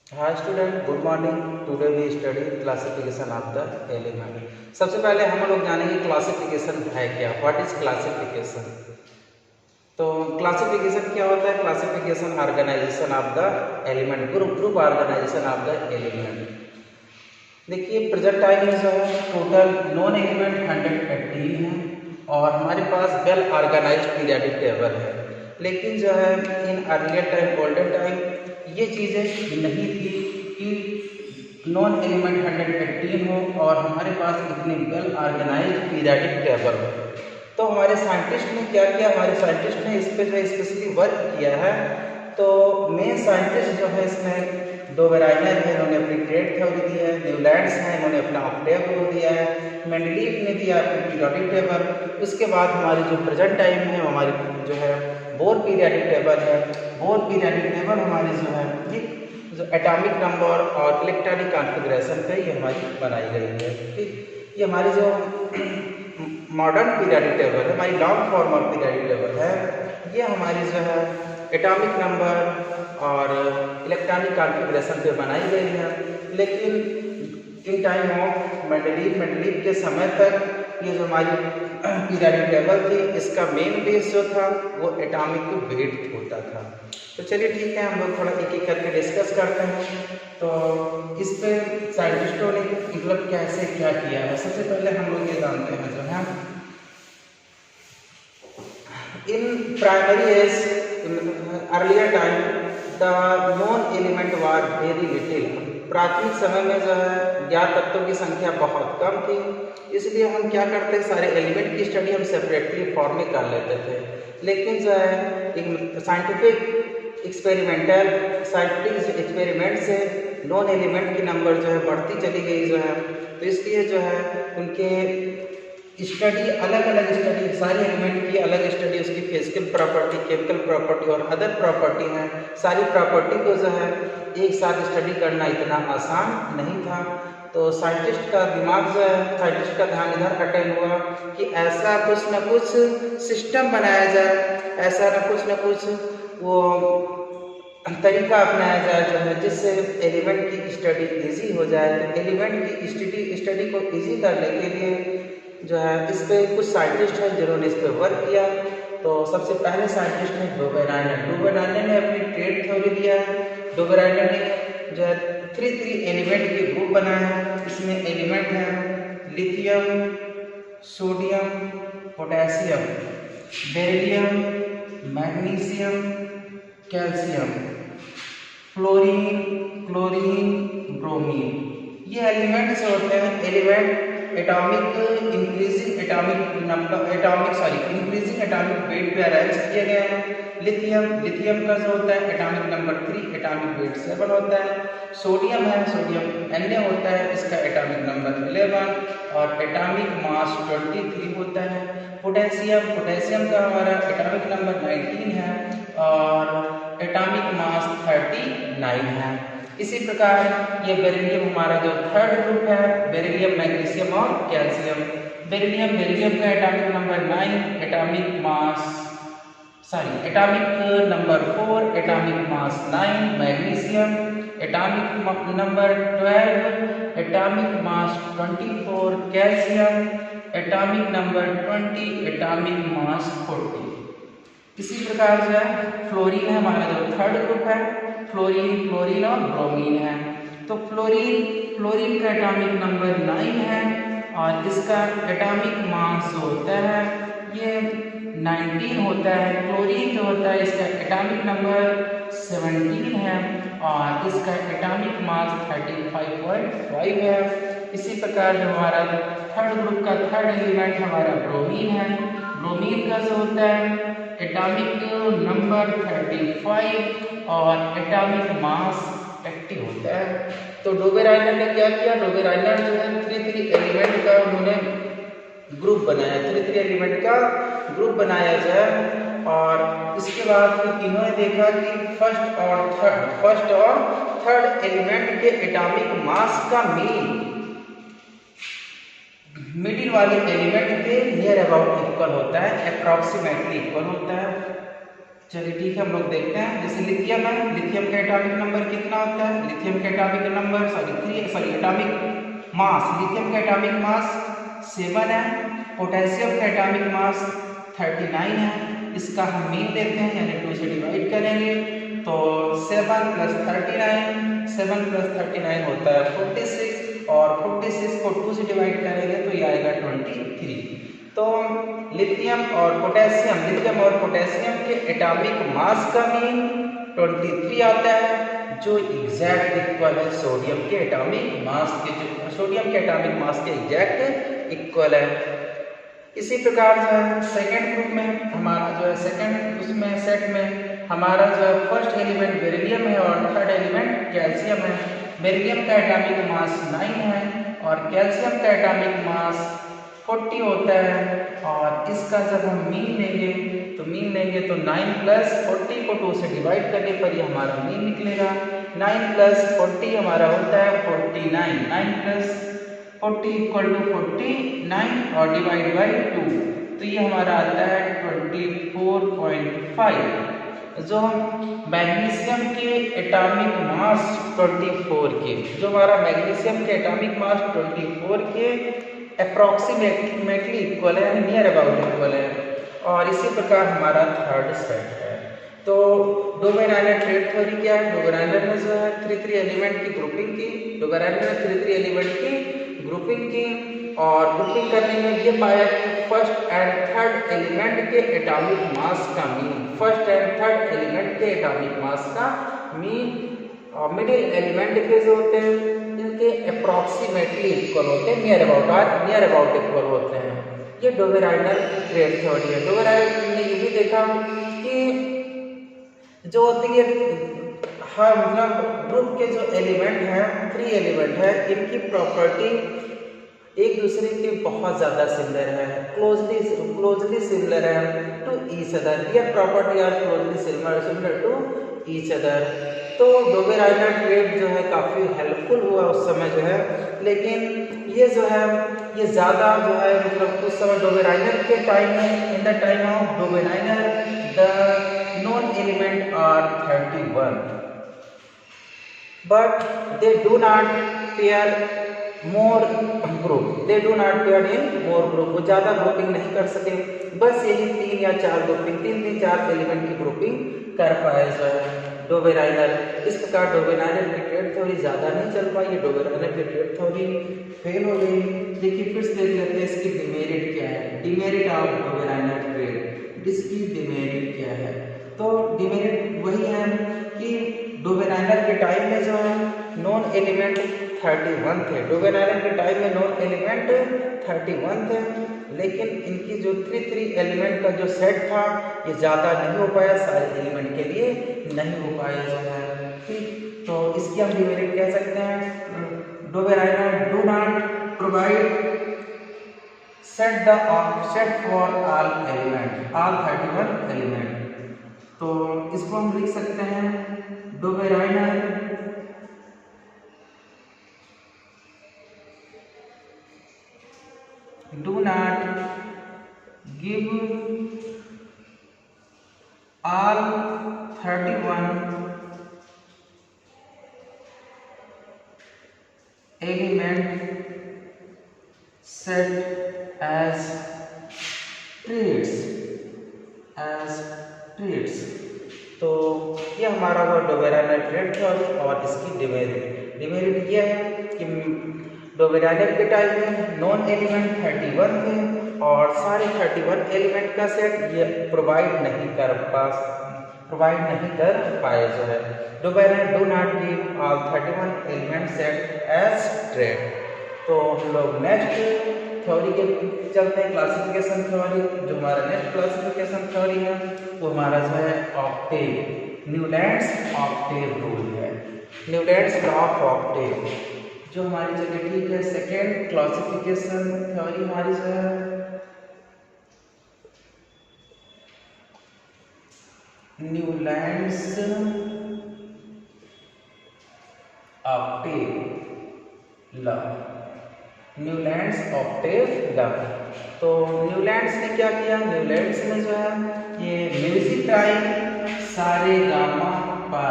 Hi student, good morning. Today we study classification of the element. सबसे पहले हम लोग जानेंगे क्लासिफिकेशन है क्या, व्हाट इज क्लासिफिकेशन। तो क्लासिफिकेशन क्या होता है? Classification organization of the element, group organization of the element. देखिए प्रेजेंट टाइम में जो है टोटल नॉन एलिमेंट 118 है और हमारे पास वेल ऑर्गेनाइज्ड पीरियोडिक टेबल है। लेकिन जो है in earlier time, golden time, ये चीज़ें नहीं थी कि नॉन एलिमेंट 118 हो और हमारे पास इतनी वेल ऑर्गेनाइज्ड पीरियोडिक टेबल हो। तो हमारे साइंटिस्ट ने क्या किया? हमारे साइंटिस्ट ने इस पर जो स्पेशली वर्क किया है। तो मेन साइंटिस्ट जो है इसमें डोबेराइनर है, इन्होंने अपनी ट्रेड थ्योरी दी है। न्यूलैंड्स हैं, इन्होंने अपना ऑक्टेव रूल दिया है। मेंडलीफ ने दिया अपनी पीरियोडिक टेबल। उसके बाद हमारी जो प्रेजेंट टाइम है, हमारी जो है बोर पीरियोडिक टेबल है। बोर पीरियोडिक टेबल हमारी जो है ठीक, जो एटॉमिक नंबर और इलेक्ट्रॉनिक कॉन्फ़िगरेशन पे ये हमारी बनाई गई है। ठीक, ये हमारी जो मॉडर्न पीरियोडिक टेबल है, हमारी long form of periodic table है, ये हमारी जो है एटॉमिक नंबर और इलेक्ट्रॉनिक कॉन्फ़िगरेशन पे बनाई गई है। लेकिन इन टाइम ऑफ मेंडलीफ के समय तक ये जो हमारी पीरियोडिक टेबल थी, इसका मेन बेस जो था वो एटॉमिक वेट होता था। तो चलिए ठीक है, हम लोग थोड़ा एक एक करके डिस्कस करते हैं। तो इस पे साइंटिस्टों ने मतलब कैसे क्या किया है, सबसे पहले हम लोग ये जानते हैं जो है in primary as earlier time the known element were very little. प्राथमिक समय में जो है ज्ञात तत्वों की संख्या बहुत कम थी, इसलिए हम क्या करते, सारे एलिमेंट की स्टडी हम सेपरेटली फॉर्म में कर लेते थे। लेकिन जो है एक साइंटिफिक एक्सपेरिमेंट से नॉन एलिमेंट की नंबर जो है बढ़ती चली गई जो है। तो इसलिए जो है उनके स्टडी, अलग अलग स्टडी, सारे एलिमेंट की अलग स्टडी, उसकी फिजिकल प्रॉपर्टी, केमिकल प्रॉपर्टी और अदर प्रॉपर्टी हैं, सारी प्रॉपर्टी को जो है एक साथ स्टडी करना इतना आसान नहीं था। तो साइंटिस्ट का दिमाग जो है, साइंटिस्ट का ध्यान इधर अटेंड हुआ कि ऐसा कुछ न कुछ सिस्टम बनाया जाए, ऐसा न कुछ वो तरीका अपनाया जाए जो है जिससे एलिमेंट की स्टडी इजी हो जाए। तो एलिमेंट की स्टडी को इजी करने के लिए जो है इस पे कुछ साइंटिस्ट हैं जिन्होंने इस पे वर्क किया। तो सबसे पहले साइंटिस्ट हैं डोबेराइनर ने अपनी ट्रेड थ्योरी दिया है। डोबेराइनर ने जो है थ्री एलिमेंट के ग्रुप बनाए हैं। इसमें एलिमेंट हैं lithium, sodium, potassium, beryllium, magnesium, calcium, fluorine, chlorine, bromine. ये एलिमेंट्स होते हैं element atomic increasing atomic weight पे अरेंज किए गए हैं। लिथियम का जो होता है एटॉमिक नंबर 3, एटॉमिक वेट 7 होता है। सोडियम Na होता है, इसका एटॉमिक नंबर 11 और एटॉमिक मास 23 होता है। पोटेशियम का हमारा एटॉमिक नंबर 19 है और एटॉमिक मास 39 है। इसी प्रकार ये बेरिलियम हमारा जो थर्ड ग्रुप है, बेरिलियम, मैग्नीशियम और कैल्शियम। बेरिलियम का atomic number 9, atomic number 4, atomic mass 9। Magnesium atomic number 12, atomic mass 24। Calcium atomic number 20, atomic mass 40। इसी प्रकार जो है फ्लोरीन है हमारा जो थर्ड ग्रुप है, क्लोरीन और ब्रोमीन है। तो फ्लोरीन का एटॉमिक नंबर 9 है और इसका एटॉमिक मास जो होता है ये 19 होता है। क्लोरीन जो होता है इसका एटॉमिक नंबर 17 है और इसका एटॉमिक मास 35.5 है। इसी प्रकार जो हमारा थर्ड ग्रुप का थर्ड एलिमेंट हमारा ब्रोमीन है। ब्रोमीन का जो होता है एटॉमिक नंबर 35 और एटॉमिक मास 80 होता है। तो डोबेराइनर ने क्या किया? डोबेराइनर जो है थ्री एलिमेंट का उन्होंने ग्रुप बनाया, थ्री एलिमेंट का ग्रुप बनाया जाए। और इसके बाद फिर इन्होंने देखा कि फर्स्ट और थर्ड एलिमेंट के एटॉमिक मास का मिडिल वाले एलिमेंट के नियर अबाउट इक्वल होता है, अप्रॉक्सीमेटली इक्वल होता है। चलिए ठीक है, हम लोग देखते हैं। जैसे लिथियम है, लिथियम का एटॉमिक नंबर कितना होता है? लिथियम का atomic number atomic mass, lithium का एटॉमिक मास 7 है। पोटेशियम का एटॉमिक मास 39 है। इसका हम मीन लेते हैं, यानी 2 से डिवाइड करेंगे तो 7 + 39, 7 + 39 होता है 46, और 46 को 2 से डिवाइड करेंगे तो ये आएगा 23। तो लिथियम और पोटेशियम के एटॉमिक मास का मीन 23 आता है, जो एग्जैक्ट इक्वल है सोडियम के एटॉमिक मास के, जो सोडियम के एटॉमिक मास के एग्जैक्ट इक्वल है। इसी प्रकार जो है सेकेंड ग्रुप में हमारा जो है सेकेंड उसमें सेट में हमारा जो है फर्स्ट एलिमेंट बेरिलियम है और थर्ड एलिमेंट कैल्शियम है। बेरिलियम का एटॉमिक मास 9 है और कैल्शियम का एटॉमिक मास 40 होता है। और इसका जब हम मीन लेंगे तो 9 + 40 को 2 से डिवाइड करने पर ये हमारा मीन निकलेगा। 9 + 40 हमारा होता है 49, 9 + 40 = 49 और डिवाइड बाई 2, तो ये हमारा आता है 24.5। जो मैग्नीशियम के एटॉमिक मास 24 के, जो हमारा मैग्नीशियम के एटॉमिक मास 24 के अप्रॉक्सीमेटली इक्वल है, नियर अबाउट इक्वल है। और इसी प्रकार हमारा थर्ड सेट है। तो डोबेराइनर ट्रेड थ्योरी क्या है? डोबेराइनर ने जो है 3 एलिमेंट की ग्रुपिंग की, डोबेराइनर ने 3 एलिमेंट की ग्रुपिंग की, और ग्रुपिंग करने में ये पाया कि फर्स्ट एंड थर्ड एलिमेंट के एटॉमिक मास का mean, first and third element के एटॉमिक मास का मीन और मिडिल एलिमेंट के जो होते हैं इनके अप्रॉक्सीमेटली इक्वल होते हैं, नियर अबाउट इक्वल होते हैं। ये डोबेराइनर ट्रेड थ्योरी है। डोबेराइनर ने ये भी देखा कि जो होती है हर मतलब ग्रुप के जो एलिमेंट हैं 3 एलिमेंट है, इनकी प्रॉपर्टी एक दूसरे के बहुत ज़्यादा सिमिलर है, क्लोजली सिमिलर है टू ईच अदर। ये property are closely similar to each other. तो डोबेराइनर ट्रेड जो है काफ़ी हेल्पफुल हुआ उस समय जो है, लेकिन ये जो है ये ज़्यादा जो है मतलब उस समय डोबेराइनर के टाइम में, in the time of Dobereiner the known element are 31, but they do not pair more group, they do not pair in more group। वो ज़्यादा ग्रुपिंग नहीं कर सके, बस यही 3 या 4 ग्रुपिंग, 3-4 एलिमेंट की ग्रुपिंग कर पाए जो है डोबेराइनर। इस प्रकार डोबेराइनर की ट्रेड थ्योरी ज़्यादा नहीं चल पाई, डोबेराइनर की ट्रेड थ्योरी फेल हो गई। देखिए फिर से देख लेते हैं इसकी डिमेरिट क्या है, डिमेरिट ऑफ डोबेराइनर ट्रेड, इसकी डिमेरिट क्या है? तो डिमेरिट वही है कि डोबेराइनर के टाइम में जो है नॉन एलिमेंट 31 थे, डोबेराइनर के टाइम में नॉन एलिमेंट 31 थे, लेकिन इनकी जो 3 एलिमेंट का जो सेट था ये ज़्यादा नहीं हो पाया, सारे एलिमेंट के लिए नहीं हो पाया जो है। ठीक, तो इसकी हम डिमेरिट कह सकते हैं Dobereiner do not provide set for all element, all 31 element. तो इसको हम लिख सकते हैं Dobereiner do not give all 31 element set as traits, तो ये हमारा वो डोबेराइनर ट्रेड थ्योरी और इसकी डिमेरिट ये है कि डोबेराइनर के टाइम में नॉन एलिमेंट 31 थे और सारे 31 एलिमेंट का सेट ये प्रोवाइड नहीं कर पाए जो है। Dobereiner do not give all 31 element set as triad. तो हम लोग नेक्स्ट थ्योरी के चलते हैं, क्लासिफिकेशन थ्योरी। जो हमारा नेक्स्ट क्लासिफिकेशन थ्योरी है वो हमारा जो है ऑक्टेव, न्यूलैंड्स ऑक्टेव रूल है, न्यूलैंड्स लॉ ऑफ ऑक्टेव जो हमारी जगह ठीक है। सेकेंड क्लासिफिकेशन थ्योरी हमारी जो है Newlands octave law. Newlands octave law. तो न्यूलैंड्स ने क्या किया, न्यूलैंड्स में जो है ये म्यूजिक टाइम सारे गामा पा,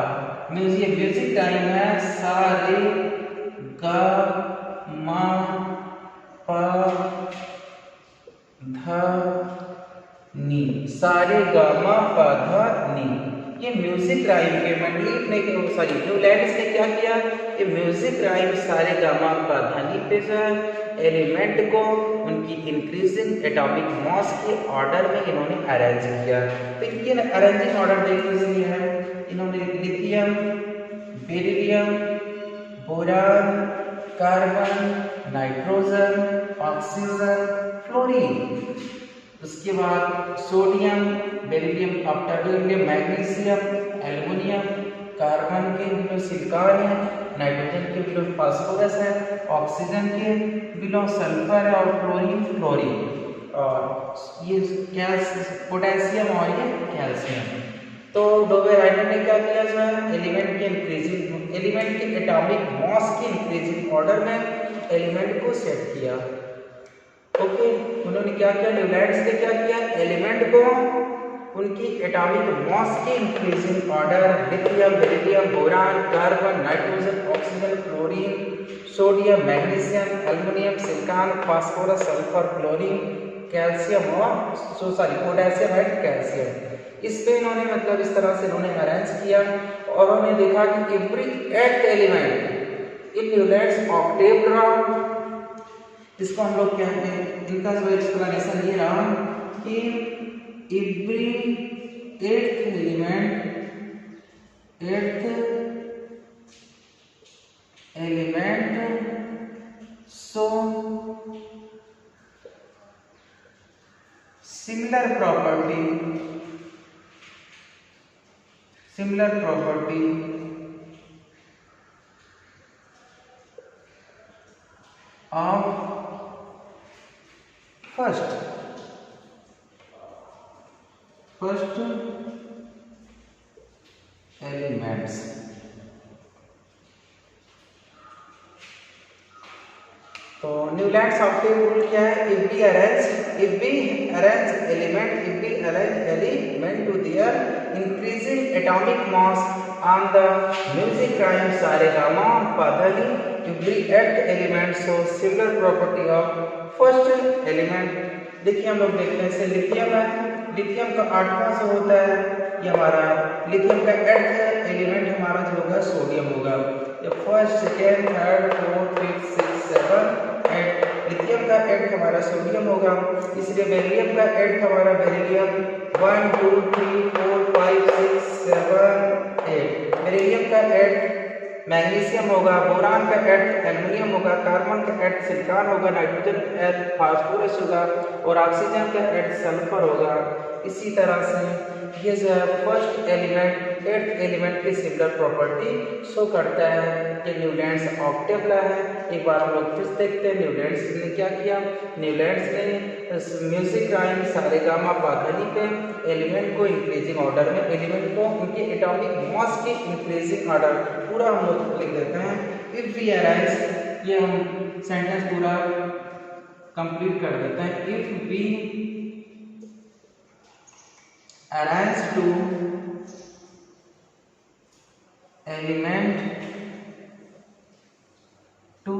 म्यूजिक टाइम है सारे गा मा पा धा नी, सारे गामा पा धा नी। ये म्यूजिक राइम के मंडलीप ने सॉरी न्यूलैंड्स ने क्या किया, ये म्यूजिक राइम सारे गामा पा धा नी पे जो है एलिमेंट को उनकी इंक्रीजिंग एटॉमिक मास के ऑर्डर में इन्होंने अरेंज किया। तो इनके अरेंजिंग ऑर्डर देख लीजिए है, इन्होंने lithium, beryllium, boron, carbon, nitrogen, oxygen, fluorine, उसके बाद सोडियम, बेरिलियम, ऑक्टेवियम, मैग्नीशियम, एल्युमिनियम, कार्बन के बिलो सिलिकॉन है, नाइट्रोजन के बिलो फास्फोरस है, ऑक्सीजन के बिलो सल्फर है और फ्लोरीन और ये पोटेशियम और ये कैल्शियम। तो डोबे राइटर ने क्या किया जो है एलिमेंट के इंक्रीजिंग, एलिमेंट के एटॉमिक मास के इंक्रीजिंग ऑर्डर में एलिमेंट को सेट किया। ओके, उन्होंने क्या किया, न्यूलैंड्स ने क्या किया, एलिमेंट को उनकी एटॉमिक मास के increasing order lithium, beryllium, boron, carbon, nitrogen, oxygen, fluorine, sodium, magnesium, aluminium, silicon, phosphorus, sulphur, chlorine, calcium और पोटेशियम एंड कैल्शियम, इस पे इन्होंने मतलब इस तरह से इन्होंने अरेंज किया और उन्होंने देखा कि एवरी 8 एलिमेंट इन न्यूलैंड्स ऑक्टेवड्रा, इसको हम लोग कहते हैं, इनका जो एक्सप्लेनेशन ये रहा कि every 8th element so similar property of first elements। तो न्यूलैंड्स ऑक्टेव रूल क्या है, if we arrange element to their increasing atomic mass on the music rhyme Saregama पाधानी, every 8 element shows similar property of first element। देखिए हम लोग देखते हैं जैसे lithium है, लिथियम का 8वां जो होता है ये हमारा लिथियम का 8th एलिमेंट हमारा जो होगा सोडियम होगा, ये first, second, third, fourth, fifth, six, 7, 8, lithium का 8 हमारा सोडियम होगा, इसलिए बेरिलियम का 8 हमारा बेरिलियम 1 2 3 4 5 6 7 8, बेरिलियम का 8 मैग्नीशियम होगा, बोरान का 8 एल्युमिनियम होगा, कार्बन का 8 सिलिकॉन होगा, नाइट्रोजन का 8 फास्फोरस होगा और ऑक्सीजन का 8 सल्फर होगा। इसी तरह से ये जो है फर्स्ट एलिमेंट 8th एलिमेंट की सिमिलर प्रॉपर्टी शो करता है। ये न्यूलैंड्स ऑक्टेव ला है। एक बार हम लोग फिर देखते हैं न्यूलैंड्स ने क्या किया। न्यूलैंड्स ने म्यूजिक राइम सारेगामा पाधानी पे एलिमेंट को इंक्रीजिंग ऑर्डर में, एलिमेंट को उनके एटॉमिक मास के इंक्रीजिंग ऑर्डर पूरा हम लोग लिख देते हैं। इफ वी अरेंज, ये हम सेंटेंस पूरा कंप्लीट कर देते हैं। If we arrange to element to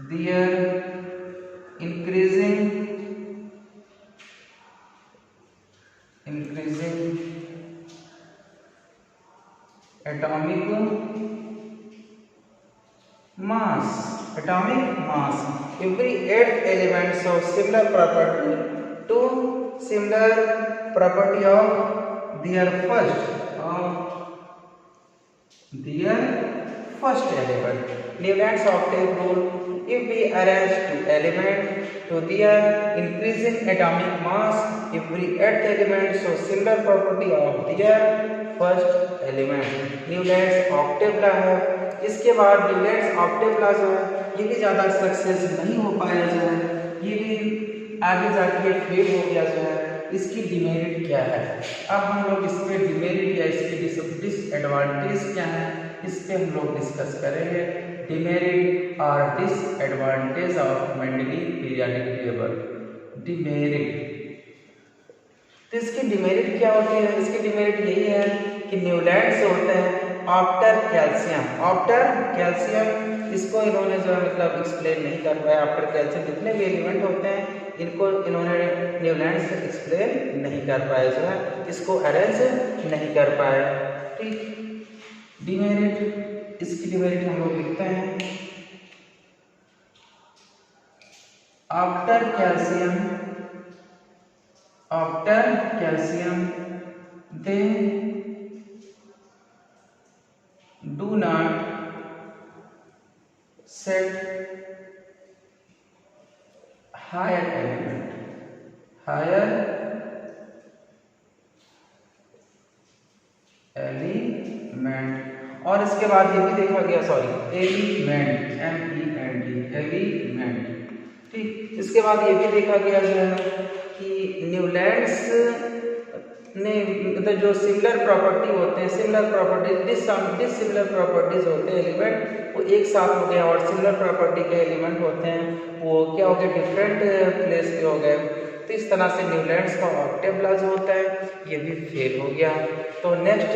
their increasing atomic mass, every 8 elements of similar property of their first element. Newland's octave rule: if we arrange two elements to their increasing atomic mass, every 8th element shows similar property of their first element. Newland's octave law है। इसके बाद Newlands octave law जो है ये भी ज़्यादा success नहीं हो पाया, जो है ये भी आगे जाके फेल हो गया। जो है इसकी डिमेरिट क्या है, अब हम लोग इस पे डिमेरिट या इसके डिसएडवांटेज क्या है इस पे हम लोग डिस्कस करेंगे। डिमेरिट और disadvantage of Mendeleev periodic table. Demerit, तो इसकी डिमेरिट क्या होती है? इसकी डिमेरिट यही है कि न्यूलैंड्स होते हैं आफ्टर कैल्शियम। आफ्टर कैल्शियम इसको इन्होंने जो है मतलब एक्सप्लेन नहीं कर पाया। आफ्टर कैल्शियम जितने भी एलिमेंट होते हैं इनको इन्होंने न्यूलैंड्स एक्सप्लेन नहीं कर पाए, जो है इसको अरेंज नहीं कर पाए। ठीक, डिमेरिट, इसकी डिमेरिट हम लोग लिखते हैं after calcium, after calcium they do not set higher element, higher element. और इसके बाद ये भी देखा गया, सॉरी एलिमेंट, MENT, एलिमेंट। ठीक, इसके बाद ये भी देखा गया जो है कि न्यूलैंड्स ने मतलब जो सिमिलर प्रॉपर्टी होते हैं, सिमिलर प्रॉपर्टी डिसिमिलर प्रॉपर्टीज होते हैं एलिमेंट, वो एक साथ हो गए, और सिमिलर प्रॉपर्टी के एलिमेंट होते हैं वो क्या हो गए, डिफरेंट प्लेस पे हो गए। तो इस तरह से न्यूलैंड्स का ऑक्टेव जो होता है ये भी फेल हो गया। तो नेक्स्ट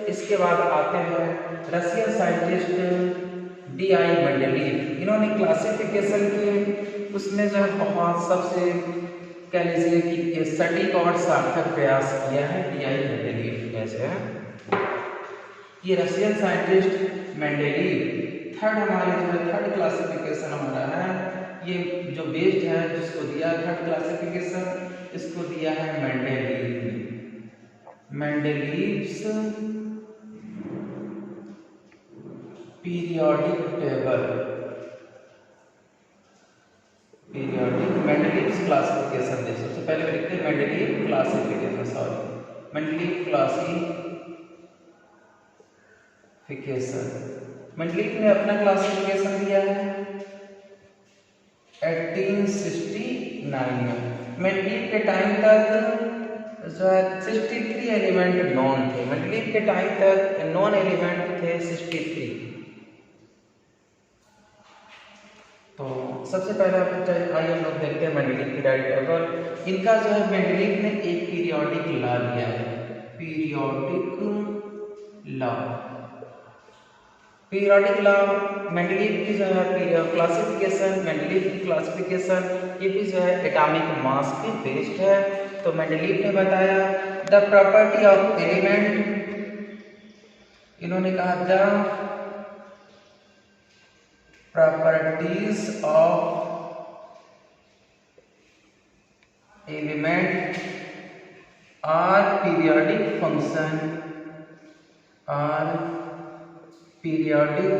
इसके बाद आते हैं रशियन साइंटिस्ट D.I. मेंडलीव। इन्होंने क्लासिफिकेशन की उसमें जो है बहुत सबसे कह लीजिए कि सटीक और सार्थक प्रयास किया है D.I. मेंडलीव ने जो है। ये रशियन साइंटिस्ट मेंडलीव थर्ड हमारे जो है थर्ड क्लासिफिकेशन हमारा है, ये जो बेस्ड है जिसको दिया थर्ड क्लासिफिकेशन, इसको दिया है मेंडलीव ने। Mendeleev's periodic table, periodic Mendeleev's classification दे। सबसे पहले मैं लिखते हैं Mendeleev classification, sorry Mendeleev classification. Mendeleev ने अपना क्लासिफिकेशन दिया है 1869 में। मेंडलीव के टाइम तक जो है 63 एलिमेंट नॉन थे। मेंडलीव के टाइम तक नॉन एलिमेंट थे 63। तो सबसे पहले आइए हम लोग देखते हैं मेंडलीव पीरियोडिक टेबल। इनका जो है मेंडलीव ने एक पीरियोडिक लॉ दिया है, periodic law. Periodic law Mendeleev की जो है क्लासिफिकेशन, मेंडलीव की क्लासिफिकेशन ये भी जो है एटॉमिक मास पे बेस्ड है। तो मेंडलीव ने बताया द प्रॉपर्टी ऑफ एलिमेंट, इन्होंने कहा the properties of element are periodic function, are periodic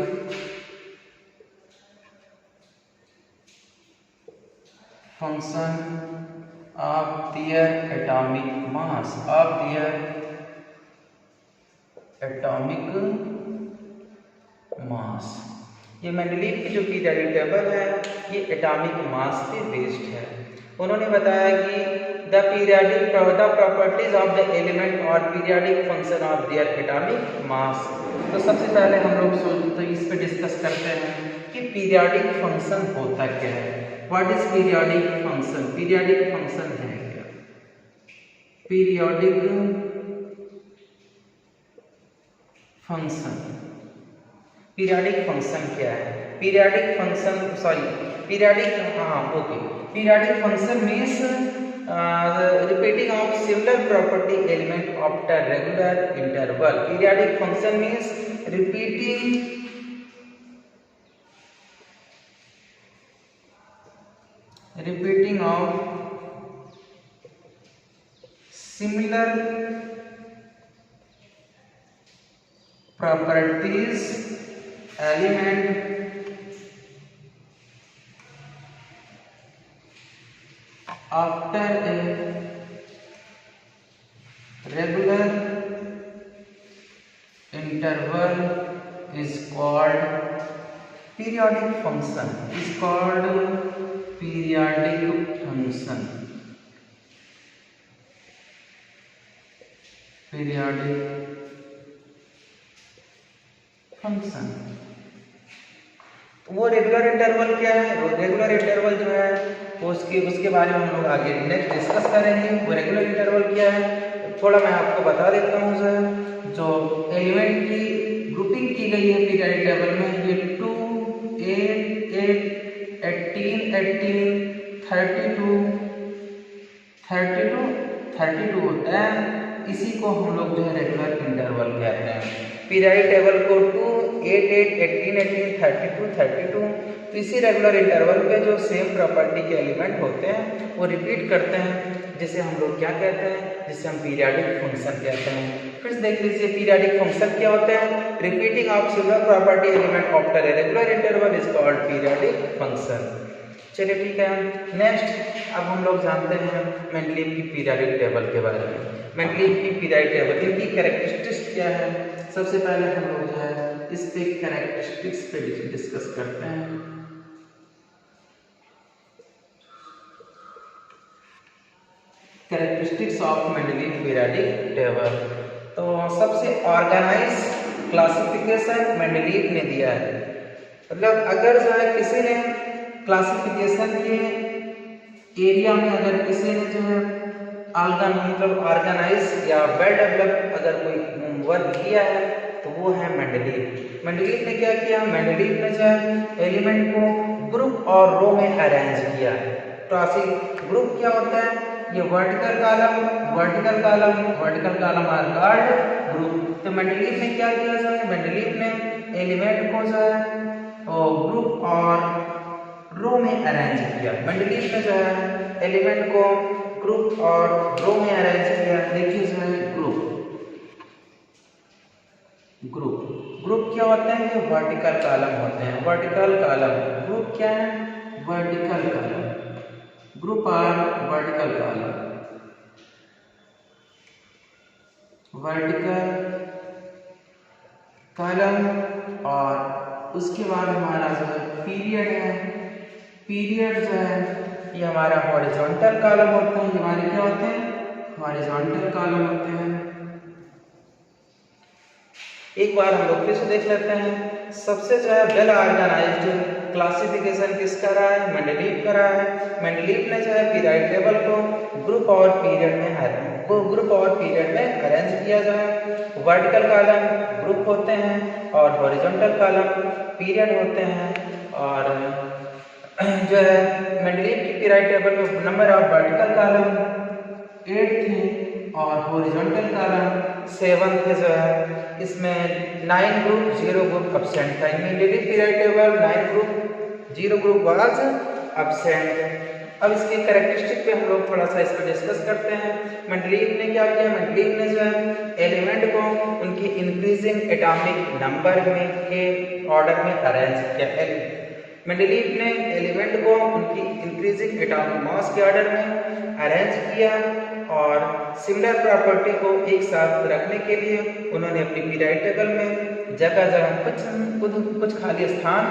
function of their atomic mass, of their atomic mass. ये मेंडलीव की जो पीरियोडिक टेबल है ये एटॉमिक मास पे बेस्ड है। उन्होंने बताया कि the properties of the element और periodic function of their atomic mass. तो सबसे पहले हम लोग तो इस पे डिस्कस करते हैं कि पीरियोडिक फंक्शन होता क्या है। What is periodic function? Periodic function है क्या? पीरियोडिक फंक्शन, पीरियोडिक फंक्शन क्या है? Periodic function, sorry periodic, okay, periodic function means repeating of similar property element after regular interval. Periodic function means repeating of similar properties element after a regular interval is called periodic function, is called periodic function, periodic function. वो regular interval क्या है, regular interval जो है वो उसके बारे में हम लोग आगे नेक्स्ट डिस्कस करेंगे। वो रेगुलर इंटरवल क्या है थोड़ा मैं आपको बता देता हूँ सर। जो एलिमेंट की ग्रुपिंग की गई है पीरियोडिक टेबल में, ये 2, 8, 8, 18, 18, 32, 32, 32 होता है। इसी को हम लोग जो है रेगुलर इंटरवल कहते हैं। पीरियोडिक टेबल को 2, 8, 8, 18, 18, 32, 32, तो इसी रेगुलर इंटरवल पे जो सेम प्रॉपर्टी के एलिमेंट होते हैं वो रिपीट करते हैं, जिसे हम लोग क्या कहते हैं, जिसे हम पीरियोडिक फंक्शन कहते हैं। फिर से देख लीजिए पीरियोडिक फंक्शन क्या होता है, repeating of similar property element after a regular interval is called periodic function. चलिए ठीक है, नेक्स्ट अब हम लोग जानते हैं मेंडलीव की पीरियोडिक टेबल के बारे में। मेंडलीव की पीरियोडिक टेबल इनकी कैरेक्टरिस्टिक्स क्या है, सबसे पहले हम लोग जो है इस पे कैरेक्टरिस्टिक्स पे डिस्कस करते हैं। Characteristics of Mendeleev periodic table. तो सबसे ऑर्गेनाइज क्लासिफिकेशन मेंडलीव ने दिया है। मतलब अगर जो है किसी ने क्लासिफिकेशन के एरिया में अगर किसी ने जो है मतलब ऑर्गेनाइज या वेल डेवलप अगर कोई वर्क किया है तो वो है मेंडलीव। मेंडलीव ने क्या किया, मेंडलीव ने जो है एलिमेंट को ग्रुप और रो में अरेंज किया है। क्लासिक ग्रुप क्या होता है, ये vertical column are called group. तो मेंडलीव ने क्या किया, जो है मेंडलीव ने एलिमेंट को जो है ग्रुप और रो में अरेंज किया। मेंडलीव ने जो है एलिमेंट को ग्रुप और रो में अरेंज किया। देखिए जो है ग्रुप क्या होते हैं, ये वर्टिकल कॉलम होते हैं। वर्टिकल कॉलम ग्रुप क्या है, वर्टिकल कॉलम, ग्रुप और वर्टिकल कॉलम, वर्टिकल कॉलम। और उसके बाद हमारा जो है पीरियड है, पीरियड जो है ये हमारा हॉरिजॉन्टल कॉलम होते हैं। हमारे क्या होते हैं, हॉरिजॉन्टल कॉलम होते हैं। एक बार हम लोग फिर से देख लेते हैं। सबसे जो है वेल ऑर्गेनाइज्ड क्लासिफिकेशन किसका रहा है, मेंडलीव का रहा है। मेंडलीव ने जो है पीरियोडिक टेबल को ग्रुप और पीरियड में अरेंज किया। जो है वर्टिकल कॉलम ग्रुप होते हैं और हॉरिजॉन्टल कॉलम पीरियड होते हैं। और जो है मेंडलीव की पीरियोडिक टेबल में नंबर ऑफ वर्टिकल कॉलम 8 थे और हॉरिजॉन्टल कॉलम 7 थे। जो है इसमें 9 ग्रुप 0 ग्रुप एब्सेंट था। In Mendeleev periodic table 9 group 0 group was absent. अब इसके कैरेक्टरिस्टिक पे हम लोग थोड़ा सा इस पर डिस्कस करते हैं। मेंडलीव ने क्या किया, मेंडलीव ने जो है एलिमेंट को उनकी इंक्रीजिंग एटॉमिक नंबर में के ऑर्डर में अरेंज किया। मेंडलीव ने एलिमेंट को उनकी इंक्रीजिंग एटॉमिक मास के ऑर्डर में अरेंज किया और सिमिलर प्रॉपर्टी को एक साथ रखने के लिए उन्होंने अपनी पीरियोडिक टेबल में जगह जगह कुछ खाली स्थान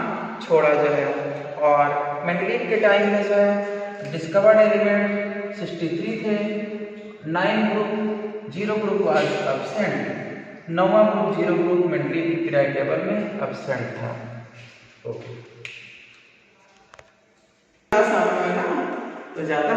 छोड़ा जो है। और मेंडलीव के टाइम में जो है डिस्कवर्ड एलिमेंट 63 थे। 9 ग्रुप 0 ग्रुप वाज एब्सेंट, 9वां ग्रुप 0 ग्रुप मेंडलीव की पीरियोडिक टेबल में एब्सेंट था। ओके, तो ज्यादा